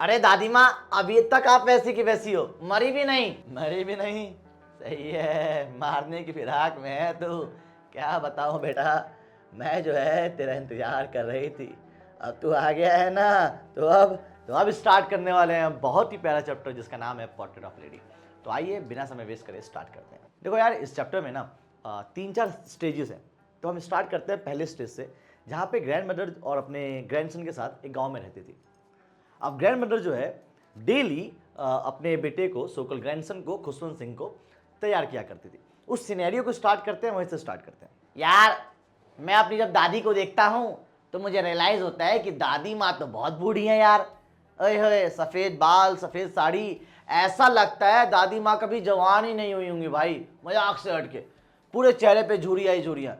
अरे दादी माँ, अभी तक आप वैसी की वैसी हो, मरी भी नहीं। मरी भी नहीं? सही है, मारने की फिराक में है तू। क्या बताऊं बेटा, मैं जो है तेरा इंतजार कर रही थी। अब तू आ गया है ना, तो अब स्टार्ट करने वाले हैं बहुत ही प्यारा चैप्टर जिसका नाम है पोर्ट्रेट ऑफ लेडी। तो आइए बिना समय वेस्ट करे स्टार्ट करते हैं। देखो यार, इस चैप्टर में ना 3-4 स्टेजेस हैं। तो हम स्टार्ट करते हैं पहले स्टेज से, जहाँ पे ग्रैंड मदर और अपने ग्रैंडसन के साथ एक गाँव में रहती थी। अब ग्रैंड मदर जो है डेली अपने बेटे को, सोकल ग्रैंडसन को, खुशवंत सिंह को तैयार किया करती थी। उस सिनेरियो को स्टार्ट करते हैं, वहीं से स्टार्ट करते हैं। यार, मैं अपनी जब दादी को देखता हूँ तो मुझे रियलाइज होता है कि दादी माँ तो बहुत बूढ़ी है यार। अरे होए, सफ़ेद बाल, सफ़ेद साड़ी, ऐसा लगता है दादी माँ कभी जवान ही नहीं हुई होंगी भाई, मजाक से हट के। पूरे चेहरे पे झुर्रियाँ ही झुर्रियाँ,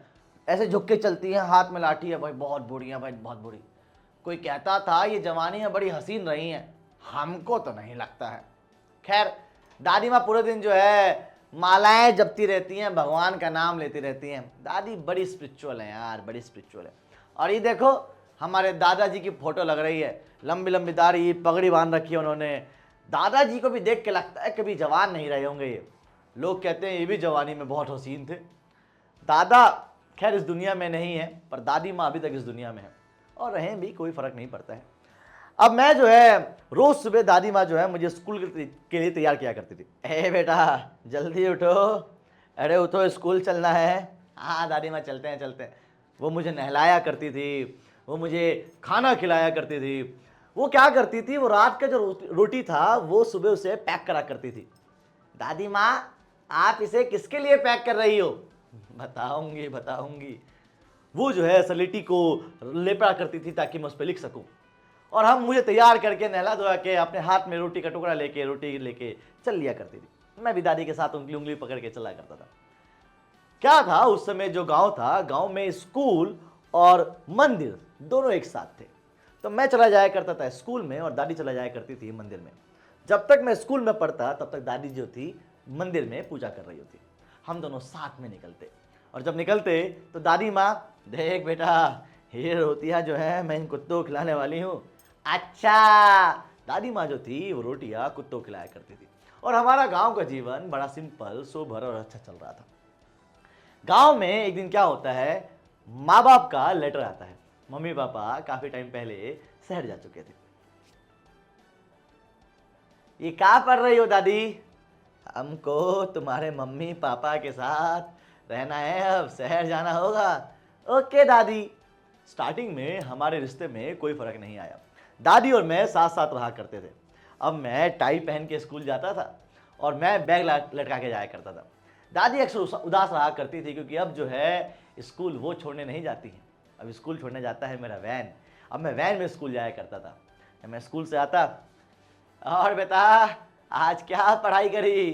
ऐसे झुक के चलती हैं, हाथ में लाठी है भाई, बहुत बूढ़ी है भाई, बहुत बूढ़ी। कोई कहता था ये जवानी में बड़ी हसीन रही हैं, हमको तो नहीं लगता है। खैर, दादी माँ पूरे दिन जो है मालाएं जपती रहती हैं, भगवान का नाम लेती रहती हैं। दादी बड़ी स्पिरिचुअल है यार, बड़ी स्पिरिचुअल है। और ये देखो, हमारे दादाजी की फोटो लग रही है, लंबी लंबी दाढ़ी, पगड़ी बांध रखी है उन्होंने। दादाजी को भी देख के लगता है कभी जवान नहीं रहे होंगे ये। लोग कहते हैं ये भी जवानी में बहुत हसीन थे। दादा खैर इस दुनिया में नहीं है, पर दादी माँ अभी तक इस दुनिया में है, और रहें भी कोई फर्क नहीं पड़ता है। अब मैं जो है रोज सुबह दादी माँ जो है मुझे स्कूल के लिए तैयार किया करती थी। ए बेटा, जल्दी उठो, अरे उठो, स्कूल चलना है। हाँ दादी माँ, चलते हैं चलते हैं। वो मुझे नहलाया करती थी, वो मुझे खाना खिलाया करती थी। वो क्या करती थी, वो रात का जो रोटी था वो सुबह उसे पैक करा करती थी। दादी माँ, आप इसे किसके लिए पैक कर रही हो? बताऊंगी बताऊंगी। वो जो है सलेटी को लेपड़ा करती थी ताकि मैं उस पर लिख सकूं, और हम मुझे तैयार करके नहला धोला के अपने हाथ में रोटी का टुकड़ा लेके, रोटी लेके चल लिया करती थी। मैं भी दादी के साथ उंगली उंगली पकड़ के चला करता था। क्या था उस समय जो गांव था, गांव में स्कूल और मंदिर दोनों एक साथ थे। तो मैं चला जाया करता था स्कूल में और दादी चला जाया करती थी मंदिर में। जब तक मैं स्कूल में पढ़ता तब तक दादी जो थी मंदिर में पूजा कर रही होती। हम दोनों साथ में निकलते, और जब निकलते तो दादी माँ, देख बेटा, ये रोटियां जो है मैं इन कुत्तों को खिलाने वाली हूँ। अच्छा, दादी माँ जो थी वो रोटियां कुत्तों को खिलाया करती थी। और हमारा गांव का जीवन बड़ा सिंपल, सोबर और अच्छा चल रहा था। गांव में एक दिन क्या होता है, माँ बाप का लेटर आता है। मम्मी पापा काफी टाइम पहले शहर जा चुके थे। ये क्या पढ़ रही हो दादी? हमको तुम्हारे मम्मी पापा के साथ रहना है, अब शहर जाना होगा। ओके दादी। स्टार्टिंग में हमारे रिश्ते में कोई फर्क नहीं आया, दादी और मैं साथ साथ रहा करते थे। अब मैं टाई पहन के स्कूल जाता था और मैं बैग लटका के जाया करता था। दादी अक्सर उदास रहा करती थी, क्योंकि अब जो है स्कूल वो छोड़ने नहीं जाती है, अब स्कूल छोड़ने जाता है मेरा वैन। अब मैं वैन में स्कूल जाया करता था। जब मैं स्कूल से आता, और बेटा आज क्या पढ़ाई करी?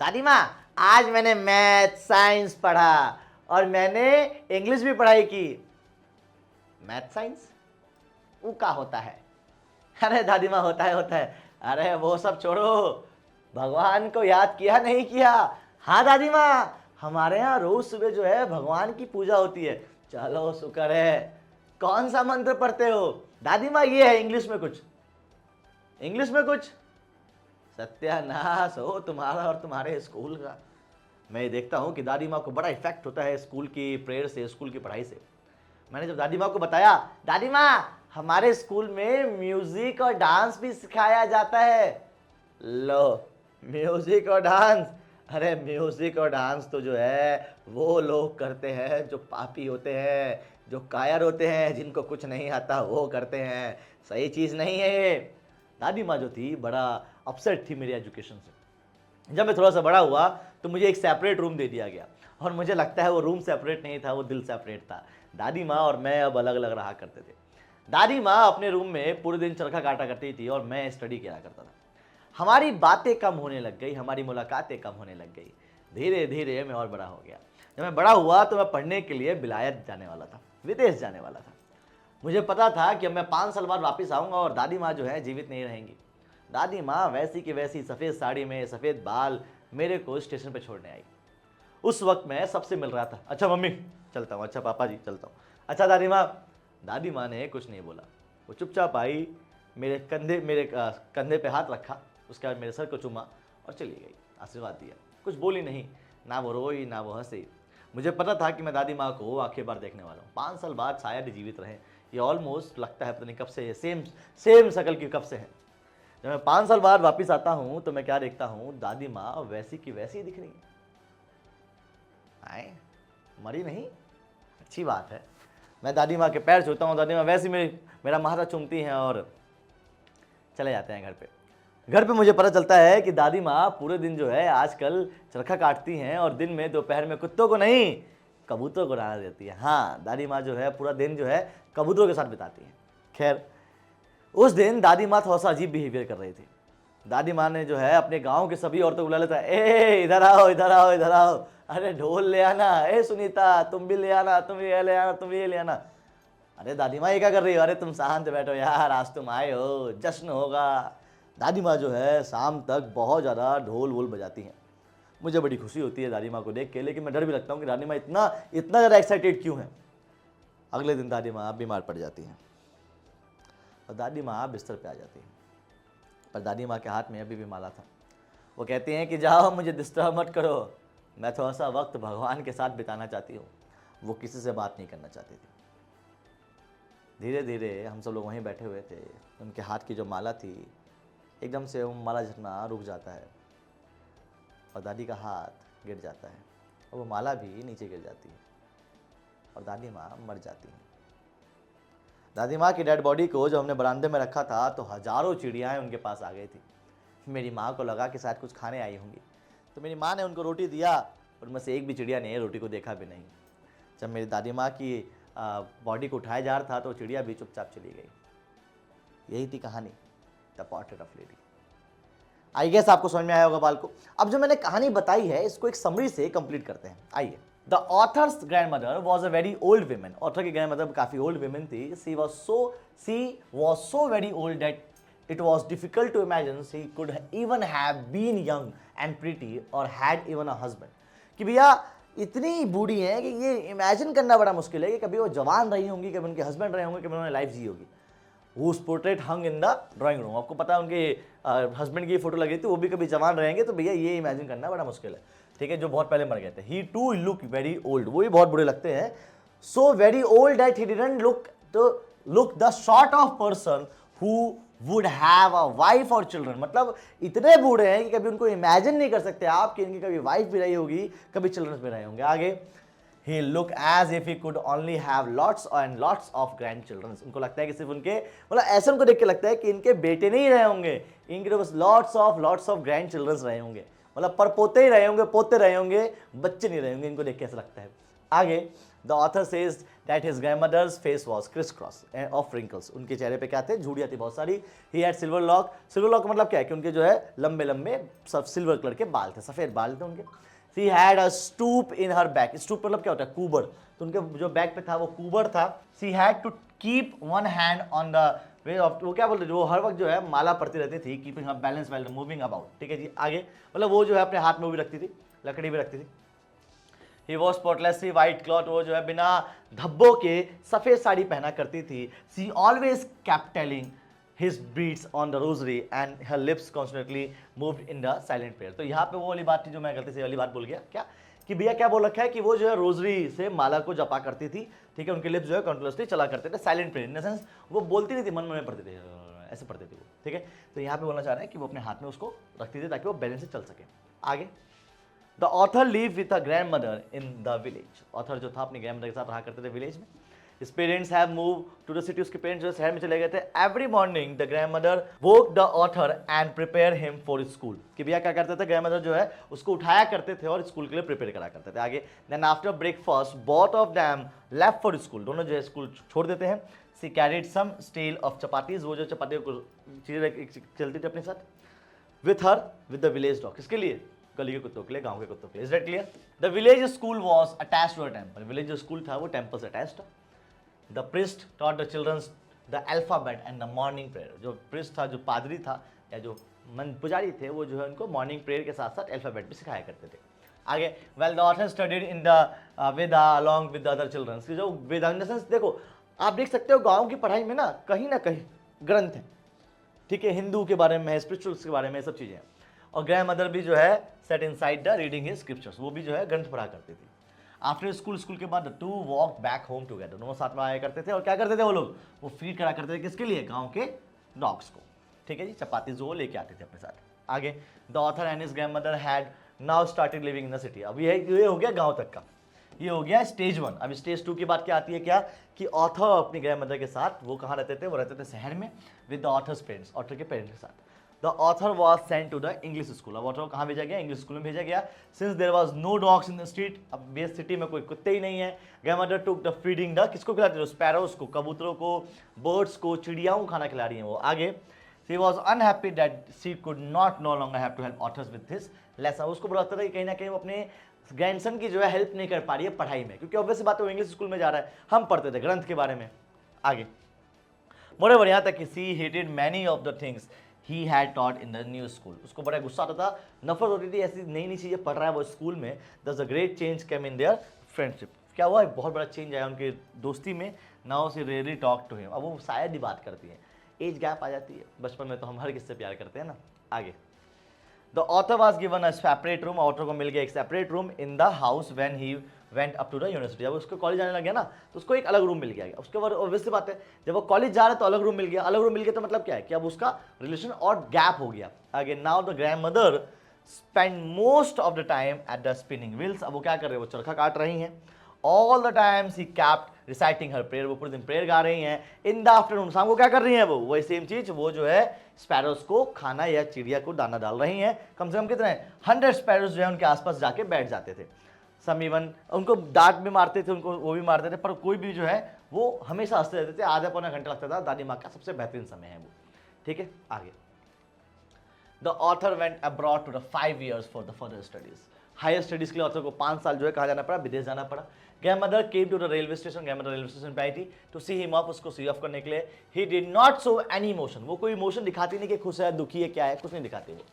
दादी माँ, आज मैंने मैथ साइंस पढ़ा, और मैंने इंग्लिश भी पढ़ाई की। मैथ साइंस वो क्या होता है? अरे दादी माँ, होता है। अरे वो सब छोड़ो, भगवान को याद किया नहीं किया? हाँ दादी माँ, हमारे यहाँ रोज सुबह जो है भगवान की पूजा होती है। चलो शुक्र है। कौन सा मंत्र पढ़ते हो? दादी माँ ये है, इंग्लिश में कुछ। इंग्लिश में कुछ? सत्यानाश हो तुम्हारा और तुम्हारे स्कूल का। मैं ये देखता हूँ कि दादी माँ को बड़ा इफेक्ट होता है स्कूल की प्रेयर से, स्कूल की पढ़ाई से। मैंने जब दादी माँ को बताया, दादी माँ हमारे स्कूल में म्यूजिक और डांस भी सिखाया जाता है। लो, म्यूजिक और डांस? अरे म्यूजिक और डांस तो जो है वो लोग करते हैं जो पापी होते हैं, जो कायर होते हैं, जिनको कुछ नहीं आता वो करते हैं। सही चीज़ नहीं है ये। दादी माँ जो थी बड़ा अपसेट थी मेरी एजुकेशन से। जब मैं थोड़ा सा बड़ा हुआ तो मुझे एक सेपरेट रूम दे दिया गया, और मुझे लगता है वो रूम सेपरेट नहीं था, वो दिल सेपरेट था। दादी माँ और मैं अब अलग अलग रहा करते थे। दादी माँ अपने रूम में पूरे दिन चरखा काटा करती थी और मैं स्टडी किया करता था। हमारी बातें कम होने लग गई, हमारी मुलाकातें कम होने लग गई। धीरे धीरे मैं और बड़ा हो गया। जब मैं बड़ा हुआ तो मैं पढ़ने के लिए विलायत जाने वाला था, विदेश जाने वाला था। मुझे पता था कि अब मैं 5 साल बाद वापस आऊँगा और दादी माँ जो है जीवित नहीं रहेंगी। दादी माँ वैसी की वैसी सफ़ेद साड़ी में, सफ़ेद बाल, मेरे को स्टेशन पर छोड़ने आई। उस वक्त मैं सबसे मिल रहा था। अच्छा मम्मी चलता हूँ, अच्छा पापा जी चलता हूँ, अच्छा दादी माँ। दादी माँ ने कुछ नहीं बोला, वो चुपचाप आई, कंधे पे हाथ रखा, उसके बाद मेरे सर को चूमा और चली गई, आशीर्वाद दिया। कुछ बोली नहीं, ना वो रोई ना वो हंसी। मुझे पता था कि मैं दादी माँ को आखिरी बार देखने वाला हूँ। 5 साल बाद शायद जीवित रहे। ये ऑलमोस्ट लगता है पता नहीं कब से, सेम शक्ल की कब से है। जब मैं 5 साल बाद वापस आता हूँ तो मैं क्या देखता हूँ, दादी माँ वैसी की वैसी दिख रही है। आए, मरी नहीं, अच्छी बात है। मैं दादी माँ के पैर छूता हूँ, दादी माँ वैसी मेरा माथा चूमती हैं और चले जाते हैं घर पे। घर पे मुझे पता चलता है कि दादी माँ पूरे दिन जो है आजकल चरखा काटती हैं और दिन में दोपहर में कुत्तों को नहीं कबूतरों को दाना देती है। हाँ, दादी माँ जो है पूरा दिन जो है कबूतरों के साथ बिताती हैं। खैर, उस दिन दादी माँ थोड़ा सा अजीब बिहेवियर कर रही थी। दादी माँ ने जो है अपने गांव के सभी औरतों को बुला लेता है, ए इधर आओ इधर आओ इधर आओ, अरे ढोल ले आना, ए सुनीता तुम भी ले आना, तुम ये ले आना, तुम ये ले आना। अरे दादी माँ ये क्या कर रही हो, अरे तुम शांत बैठो यार, आज तुम आए हो, जश्न होगा। दादी माँ जो है शाम तक बहुत ज़्यादा ढोल वोल बजाती हैं। मुझे बड़ी खुशी होती है दादी माँ को देख के, लेकिन मैं डर भी लगता हूँ कि दादी माँ इतना ज़्यादा एक्साइटेड क्यों है। अगले दिन दादी माँ बीमार पड़ जाती हैं और दादी माँ बिस्तर पे आ जाती है, पर दादी माँ के हाथ में अभी भी माला था। वो कहती हैं कि जाओ मुझे डिस्टर्ब मत करो, मैं थोड़ा सा वक्त भगवान के साथ बिताना चाहती हूँ। वो किसी से बात नहीं करना चाहती थी। धीरे धीरे हम सब लोग वहीं बैठे हुए थे, उनके हाथ की जो माला थी एकदम से वो माला झटना रुक जाता है और दादी का हाथ गिर जाता है और वो माला भी नीचे गिर जाती है और दादी माँ मर जाती है। दादी माँ की डेड बॉडी को जब हमने बरामदे में रखा था तो हजारों चिड़ियाएँ उनके पास आ गई थी। मेरी माँ को लगा कि शायद कुछ खाने आई होंगी, तो मेरी माँ ने उनको रोटी दिया और उनमें से एक भी चिड़िया ने रोटी को देखा भी नहीं। जब मेरी दादी माँ की बॉडी को उठाया जा रहा था तो चिड़िया भी चुपचाप चली गई। यही थी कहानी, the portrait of lady. I guess आपको समझ में आया होगा बाल को। अब जो मैंने कहानी बताई है इसको एक समरी से कंप्लीट करते हैं। आइए। The author's grandmother was a very old women. Author की ग्रैंडमदर काफी ओल्ड वीमेन थी। She was so very old that it was difficult to imagine she could even have been young and pretty or had even a husband। कि भैया इतनी बूढ़ी हैं कि ये imagine करना बड़ा मुश्किल है कि कभी वो जवान रही होंगी, कभी उनके हस्बैंड रहे होंगे, कभी उन्होंने लाइफ जी होगी। Whose portrait hung in the drawing room। आपको पता है उनके हस्बैंड की फोटो लगी थी, वो भी कभी जवान रहेंगे, तो भैया ये इमेजिन करना बड़ा मुश्किल है, ठीक है, जो बहुत पहले मर गए थे। He too look very old। वो भी बहुत बुरे लगते हैं। So very old that he didn't look the sort of person who would have a wife or children। मतलब इतने बूढ़े हैं कि कभी उनको इमेजिन नहीं कर सकते आप कि इनकी कभी वाइफ भी रही होगी, कभी चिल्ड्रन भी रहे होंगे। आगे, he look as if he could only have lots and lots of grandchildren। उनको लगता है कि सिर्फ उनके, मतलब ऐसे उनको देख के लगता है कि इनके बेटे नहीं रहे होंगे, इनके तो बस lots of grandchildren रहे होंगे, मतलब पर पोते ही रहे होंगे, पोते रहे होंगे, बच्चे नहीं रहे होंगे। इनको देख के ऐसा लगता है। आगे, The author says that his grandmother's face was crisscross of wrinkles। उनके चेहरे पे क्या थे, झुर्रियाँ थी बहुत सारी। He had silver lock। silver lock का मतलब क्या है कि उनके जो है लंबे लंबे सब सिल्वर कलर के बाल थे, सफ़ेद बाल थे उनके। She had a stoop in her back। stoop मतलब क्या होता है, कुबर। तो उनके जो बैक पे था वो कुबर था। She had to keep one hand on the way of, वो क्या बोलते हैं, जो हर वक्त जो है माला पड़ती रहती थी, keeping her balance while moving about। ठीक है जी। आगे, मतलब वो जो है अपने हाथ में भी रखती थी, लकड़ी भी रखती थी। He was spotlessly white cloth। वो जो है बिना धब्बों के सफ़ेद साड़ी पहना करती थी। She always kept telling his beads on the rosary and her lips constantly moved in the silent prayer। तो यहाँ पे वो वाली बात थी जो मैं गलती से वाली बात बोल गया, क्या कि भैया क्या बोल रखा है कि वो जो है रोजरी से माला को जपा करती थी, ठीक है, उनके लिप्स जो है कंटिन्यूसली चला करते थे, silent prayer in the sense वो बोलती नहीं थी, मन में पढ़ती थी, ऐसे पढ़ती थी वो, ठीक है। तो यहाँ पे बोलना चाह रहे हैं कि वो अपने हाथ में उसको रखती थी ताकि वो बैलेंस से चल सके। आगे, The author lived with a grandmother in the village। author जो था अपनी grandmother के साथ रहा करते थे विलेज में। His parents have moved to the city। उसके पेरेंट्स जो शहर में चले गए थे। Every morning the grandmother woke the author and prepare him for school। कि भैया क्या करते थे, grandmother जो है उसको उठाया करते थे और स्कूल के लिए प्रिपेयर करा करते थे। आगे, then after breakfast both of them left for school। दोनों जो है स्कूल छोड़ देते हैं। She carried some stale of chapatis। वो जो चपाती को चीज़ें चलती थी अपने साथ। With her with the village dog। किसके लिए, गली के कुत्तों के लिए, गांव के कुत्तों के लिए। Is that clear? The village school was attached to a temple. Village जो स्कूल था वो टेंपल से अटैच्ड था। The priest taught the childrens the alphabet and the morning prayer. जो प्रिस्ट था, जो पादरी था या जो पुजारी थे, वो जो है उनको मॉर्निंग प्रेयर के साथ साथ अल्फाबेट भी सिखाया करते थे। आगे, well the author studied in the Veda along with the other childrens. जो वेदा इन द सेंस, देखो आप देख सकते हो गाँव की पढ़ाई में ना कहीं ग्रंथ है, ठीक है, हिंदू के बारे में है, स्पिरिचुअल्स के बारे में, सब चीज़ें। और ग्रैंड मदर भी जो है set inside the reading his scriptures, वो भी जो है ग्रंथ पढ़ा करती थी। आफ्टर स्कूल के बाद the two walk back home together, दोनों साथ में आया करते थे और क्या करते थे वो लोग, वो फीड करा करते थे किसके लिए, गांव के डॉग्स को। ठीक है जी, चपाती जो लेके आते थे अपने साथ। आगे, the author and his grand mother had now started living in the city. अब ये हो गया गांव तक का, ये हो गया स्टेज 1। अब स्टेज 2 की बात क्या आती है, क्या कि ऑथर अपनी ग्रैंड मदर के साथ वो कहाँ रहते थे, वो रहते थे शहर में with the author's parents, author के पेरेंट्स के साथ। The author was sent to the English school. अब ऑथर को कहाँ भेजा गया, इंग्लिश स्कूल में भेजा गया। Since there was no dogs in the street, अब बेस सिटी में कोई कुत्ते ही नहीं है, grandmother took the feeding the, किसको खिलाते थे, स्पैरोज को, कबूतरों को, बर्ड्स को, चिड़ियाओं को खाना खिला रही हैं वो। आगे, she was unhappy that she could not no longer have to help authors with his lesson. उसको बुरा लगता था कि कहीं ना कहीं वो अपने ग्रैंडसन की जो है हेल्प नहीं कर पा रही है पढ़ाई में, क्योंकि ऑब्वियस बात है वो इंग्लिश स्कूल में जा रहा है, हम पढ़ते थे ग्रंथ के बारे में। आगे, मोरेओवर यहाँ तक कि she hated many of the things he had taught in the new school. उसको बड़ा गुस्सा आता था, नफरत होती थी, ऐसी नई नई चीज़ें पढ़ रहा है वो स्कूल में। दस a great change came in their friendship. क्या हुआ, एक बहुत बड़ा चेंज आया उनके दोस्ती में। Now she really talk to him, अब वो शायद ही बात करती है, एज गैप आ जाती है, बचपन में तो हम हर किससे प्यार करते हैं ना। आगे, the author was given a separate room, author को मिल गया एक separate room in the house when he went up to the university. जब उसको कॉलेज जाने लग गया ना तो उसको एक अलग रूम मिल गया। उसके बाद ऑब्वियसली बात है, जब वो कॉलेज जा रहा है तो अलग रूम मिल गया, अलग रूम मिल गया तो मतलब क्या है कि अब उसका रिलेशन और गैप हो गया। आगे, now the grand mother spend most of the time at the spinning wheels. अब वो क्या कर रहे हैं, वो चरखा काट रही हैं। All the times he kept reciting her prayer, वो पूरे दिन प्रेयर गा रही हैं। इन द आफ्टरनून, शाम को क्या कर रही हैं वो, वही सेम चीज, वो जो है स्पैरोज को खाना या चिड़िया को दाना डाल रही हैं। कम से कम कितने 100 स्पैरोज जो है उनके आसपास जाके बैठ जाते थे। सम इवन उनको डांट भी मारते थे, उनको वो भी मारते थे, पर कोई भी जो है वो हमेशा हंसते रहते थे। आधा पौना घंटा लगता था, दादी माँ का सबसे बेहतरीन समय है वो। ठीक है, आगे, the author went abroad to the 5 years for the further studies. Higher studies के लिए ऑथर को 5 साल जो है कहाँ जाना पड़ा, विदेश जाना पड़ा। Grandmother came to the railway station, grandmother railway station पे आई थी टू सी हिम ऑफ, उसको सी ऑफ करने के लिए। He did not show any emotion, वो कोई इमोशन दिखाती नहीं कि खुश है, दुखी है, क्या है, कुछ नहीं दिखाती वो।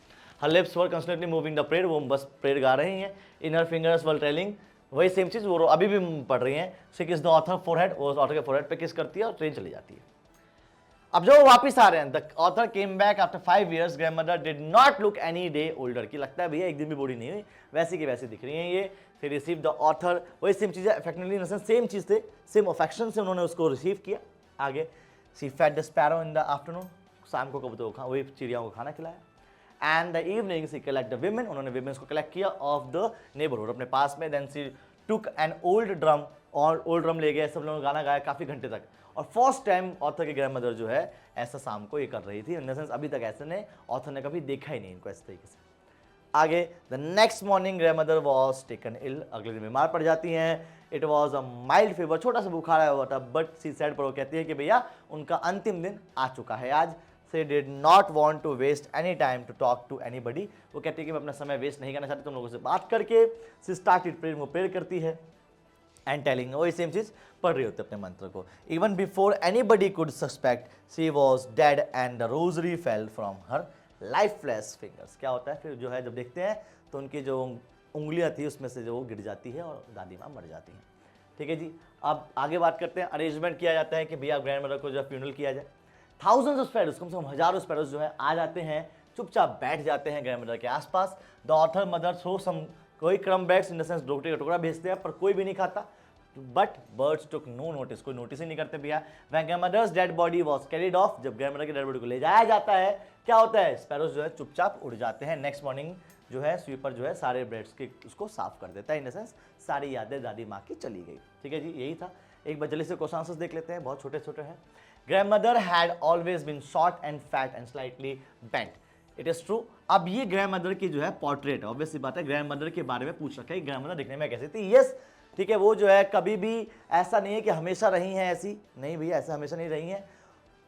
हर lips were constantly moving the prayer, वो बस प्रेयर गा रही हैं। इन हर फिंगर्स वर ट्रेलिंग, वही सेम चीज वो अभी भी पढ़ रही हैं। शी किस द ऑथर फोरहेड, वो ऑथर के फोरहेड पे किस करती है और ट्रेन चली जाती है। अब जो वापस आ रहे हैं, the author came back after 5 years, grandmother did not look any day older, की लगता है भैया एक दिन भी बूढ़ी नहीं हुई, वैसी की वैसी दिख रही हैं ये। फिर रिसीव द ऑथर, वही सेम चीज़ है, अफेक्शनली इन सेम चीज़ थे, सेम अफेक्शन से उन्होंने उसको रिसीव किया। आगे, she fed the sparrow in the afternoon, शाम को कबूतरों को वही चिड़ियाओं को खाना खिलाया। And the evening she collect the women, उन्होंने विमेन्स को कलेक्ट किया ऑफ द नेबरहुड, अपने पास में। Then she took an old drum, और ओल्ड ड्रम ले गए, सब लोगों ने गाना गाया काफ़ी घंटे तक। और फर्स्ट टाइम ऑथर की ग्रैंड मदर जो है ऐसा शाम को ये कर रही थी, इन द सेंस अभी तक ऐसे ने ऑथर ने कभी देखा ही नहीं इनको इस तरीके से। आगे, the next morning grandmother was taken ill, अगले दिन बीमार पड़ जाती हैं। It was a mild fever, छोटा सा बुखार आया हुआ था, बट सी सेड, पर वो कहती है कि भैया उनका अंतिम दिन आ चुका है आज। She did not want to waste any time to talk to anybody, वो कहती है कि मैं अपना समय वेस्ट नहीं करना चाहती तुम लोगों से बात करके। सी स्टार्टेड प्रेयर, वो प्रेयर करती है। एंड टेलिंग, वही सेम चीज पढ़ रही होती अपने मंत्र को। Even before anybody could suspect she was dead and the rosary fell from her lifeless fingers. क्या होता है फिर जो है, जब देखते हैं तो उनकी जो उंगलियां थी उसमें से जो वो गिर जाती है और दादी माँ मर जाती हैं। ठीक है जी, अब आगे बात करते हैं। अरेंजमेंट किया जाता है कि भैया ग्रैंड मदर को जो फ्यूनरल किया जाए। थाउजेंड्स ऑफ स्पैरोज, कम से कम हजारों स्पैरोज जो है आ जाते हैं, चुपचाप बैठ जाते हैं ग्रैंड मदर के आसपास। The author mother throw some, कोई crumb bags in the sense रोटी का टुकड़ा भेजते हैं, पर कोई भी नहीं खाता। But birds took no notice, कोई नोटिस ही नहीं करते भैया। When grandmother's dead body was carried off, जब ग्रैंडमदर की डेड बॉडी को ले जाया जाता है, क्या होता है, स्पैरोज जो है चुपचाप उड़ जाते हैं। नेक्स्ट मॉर्निंग जो है स्वीपर जो है सारे ब्रेड्स के उसको साफ कर देता है, इन द सेंस सारी यादें दादी माँ की चली गई। ठीक है जी, यही था। एक बार जल्दी से क्वेश्चन आंसर्स देख लेते हैं, बहुत छोटे छोटे हैं। Grandmother had always been short and fat and slightly bent, it is true. अब ये ग्रैंडमदर की जो है पोर्ट्रेट, ऑब्वियसली बात है, ग्रैंडमदर के बारे में पूछ रखा है, ग्रैंडमदर दिखने में कैसी थी। यस, ठीक है, वो जो है कभी भी ऐसा नहीं है कि हमेशा रही हैं ऐसी, नहीं भैया ऐसा हमेशा नहीं रही हैं।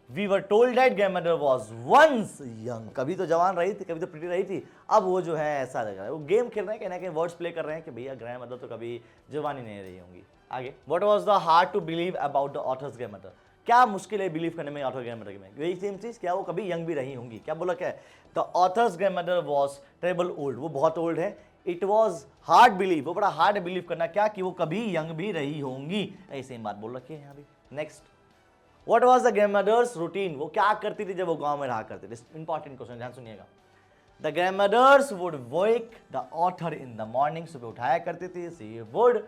We were told that grandmother was once young, कभी तो जवान रही थी, कभी तो प्रिटी रही थी, अब वो जो है ऐसा लग रहा है, वो गेम खेल रहे हैं, कहीं ना कहीं वर्ड्स प्ले कर रहे हैं कि भैया ग्रैंडमदर तो कभी जवानी नहीं रही होंगी। आगे, what was the hard to believe about the author's grandmother, क्या मुश्किल है बिलीव करने में ऑथर ग्रैंडमदर में, यही सेम चीज, क्या वो कभी यंग भी रही होंगी। क्या बोला, क्या the author's grandmother was terrible old, वो बहुत ओल्ड है। इट वॉज हार्ड बिलीव, वो बड़ा हार्ड बिलीव करना क्या कि वो कभी यंग भी रही होंगी, ऐसे ही बात बोल रखी है यहाँ भी। Next, what was the grandmother's routine, वो क्या करती थी जब वो गांव में रहा करती थी। इंपॉर्टेंट क्वेश्चन, ध्यान सुनिएगा। The grandmother's would wake the author in the morning, सुबह उठाया करती थी। सी वुड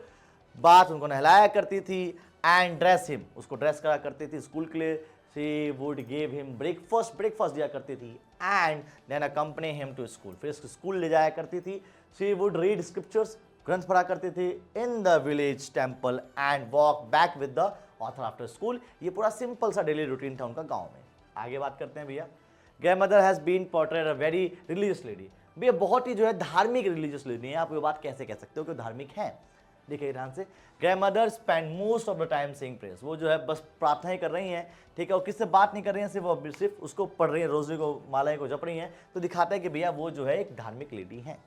बाथ, उनको नहलाया करती थी। एंड ड्रेस हिम, उसको ड्रेस करा करती थी स्कूल के लिए। She would give him breakfast, breakfast दिया करती थी। And then accompany him to school, फिर स्कूल ले जाया करती थी। सी वुड रीड स्क्रिप्चर्स, ग्रंथ पढ़ा करती थी। In the village temple and walk back with the author after school. ये पूरा सिंपल सा डेली रूटीन था उनका गाँव में। आगे बात करते हैं भैया। Grandmother has been portrayed a very religious lady, भैया बहुत ही जो है धार्मिक रिलीजियस लेडी है। आप ये बात कैसे कह सकते हो कि धार्मिक है? देखिए ध्यान से, grandmother spend most of the time saying prayers, वो जो है बस प्रार्थनाएं कर रही हैं, ठीक है, और किससे बात नहीं कर रही हैं, सिर्फ उसको पढ़ रही हैं, रोज़े को मालाएं को जप रही हैं, तो दिखाता है कि भैया वो जो है एक धार्मिक लेडी हैं।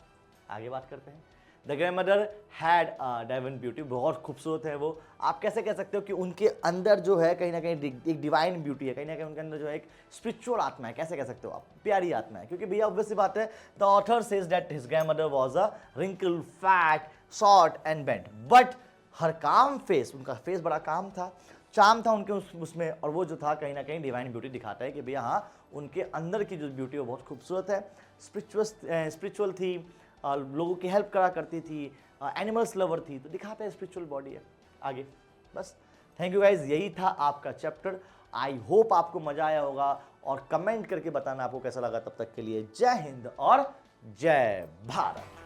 आगे बात करते हैं। The grandmother had a divine beauty, बहुत खूबसूरत है वो। आप कैसे कह सकते हो कि उनके अंदर जो है कहीं ना कहीं एक डिवाइन ब्यूटी है, कहीं ना कहीं उनके अंदर जो है एक स्पिरिचुअल आत्मा है। कैसे कह सकते हो आप? प्यारी आत्मा है, क्योंकि भैया ऑब्वियस सी बात है, the author says that his grandmother was a wrinkle, fat, short and bent, but her calm face, उनका फेस बड़ा काम था, चाम था उनके उसमें, और वो जो था कहीं ना कहीं डिवाइन ब्यूटी दिखाता है कि भैया हाँ, उनके अंदर की जो ब्यूटी है वो बहुत खूबसूरत है, स्पिरिचुअल थी, लोगों की हेल्प करा करती थी, एनिमल्स लवर थी, तो दिखाता है स्पिरिचुअल बॉडी है। आगे बस, थैंक यू गाइज, यही था आपका चैप्टर। आई होप आपको मजा आया होगा, और कमेंट करके बताना आपको कैसा लगा। तब तक के लिए जय हिंद और जय भारत।